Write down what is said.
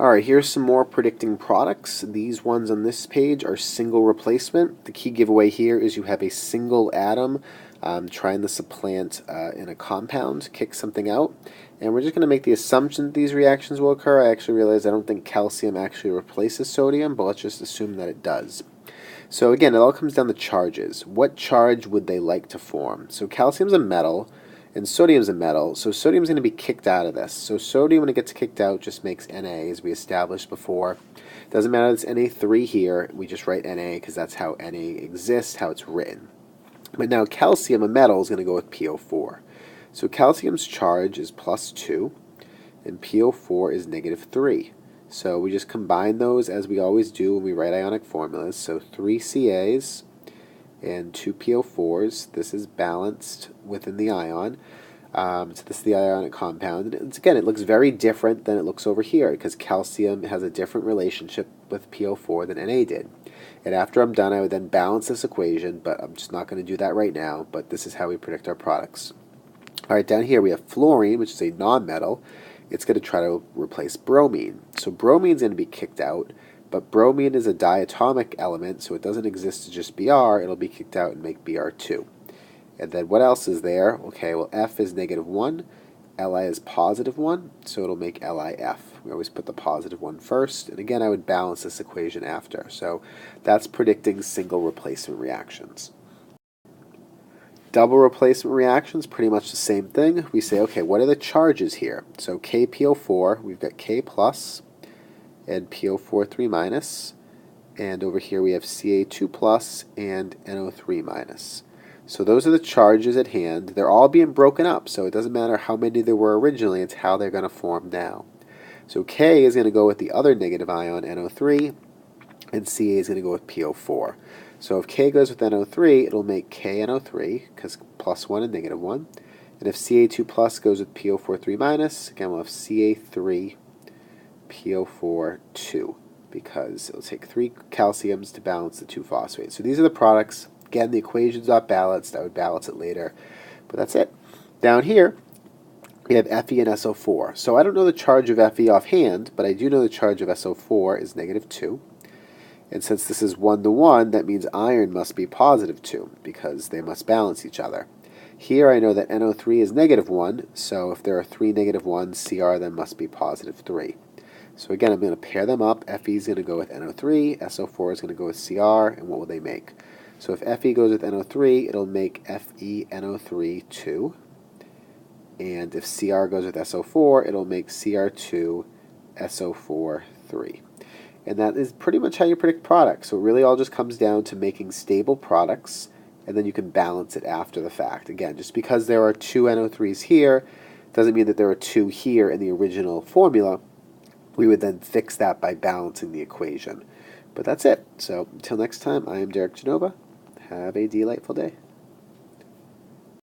Alright, here's some more predicting products. These ones on this page are single replacement. The key giveaway here is you have a single atom trying to supplant in a compound, kick something out. And we're just going to make the assumption that these reactions will occur. I actually realize I don't think calcium actually replaces sodium, but let's just assume that it does. So again, it all comes down to charges. What charge would they like to form? So calcium's a metal, and sodium's a metal, so sodium's going to be kicked out of this. So sodium, when it gets kicked out, just makes Na, as we established before. Doesn't matter if it's Na3 here, we just write Na because that's how Na exists, how it's written. But now calcium, a metal, is going to go with PO4. So calcium's charge is +2, and PO4 is -3. So we just combine those as we always do when we write ionic formulas. So 3 Cas and 2 PO4s. This is balanced within the ion. So this is the ionic compound. And again, it looks very different than it looks over here because calcium has a different relationship with PO4 than Na did. And after I'm done, I would then balance this equation, but I'm just not going to do that right now. But this is how we predict our products. All right, down here we have fluorine, which is a nonmetal. It's going to try to replace bromine. So bromine is going to be kicked out. But bromine is a diatomic element, so it doesn't exist as just Br. It'll be kicked out and make Br2. And then what else is there? Okay, well, F is -1, Li is +1, so it'll make LiF. We always put the +1 first, and again, I would balance this equation after. So that's predicting single replacement reactions. Double replacement reactions, pretty much the same thing. We say, okay, what are the charges here? So KPO4, we've got K plus, and PO4 3 minus, and over here we have Ca2 plus and NO3 minus. So those are the charges at hand. They're all being broken up, so it doesn't matter how many there were originally, it's how they're going to form now. So K is going to go with the other negative ion, NO3, and Ca is going to go with PO4. So if K goes with NO3, it'll make KNO3, because +1 and -1. And if Ca2 plus goes with PO4 3 minus, again we'll have Ca3 PO4 2, because it'll take 3 calciums to balance the 2 phosphates. So these are the products. Again, the equation's not balanced. I would balance it later, but that's it. Down here, we have Fe and SO4. So I don't know the charge of Fe offhand, but I do know the charge of SO4 is -2. And since this is 1 to 1, that means iron must be +2, because they must balance each other. Here I know that NO3 is -1, so if there are 3 -1s, Cr then must be +3. So again, I'm going to pair them up. Fe is going to go with NO3, SO4 is going to go with Cr, and what will they make? So if Fe goes with NO3, it'll make FeNO3 2. And if Cr goes with SO4, it'll make Cr2 SO4 3. And that is pretty much how you predict products. So it really all just comes down to making stable products, and then you can balance it after the fact. Again, just because there are 2 NO3s here doesn't mean that there are 2 here in the original formula. We would then fix that by balancing the equation. But that's it. So until next time, I am Derek Genova. Have a delightful day.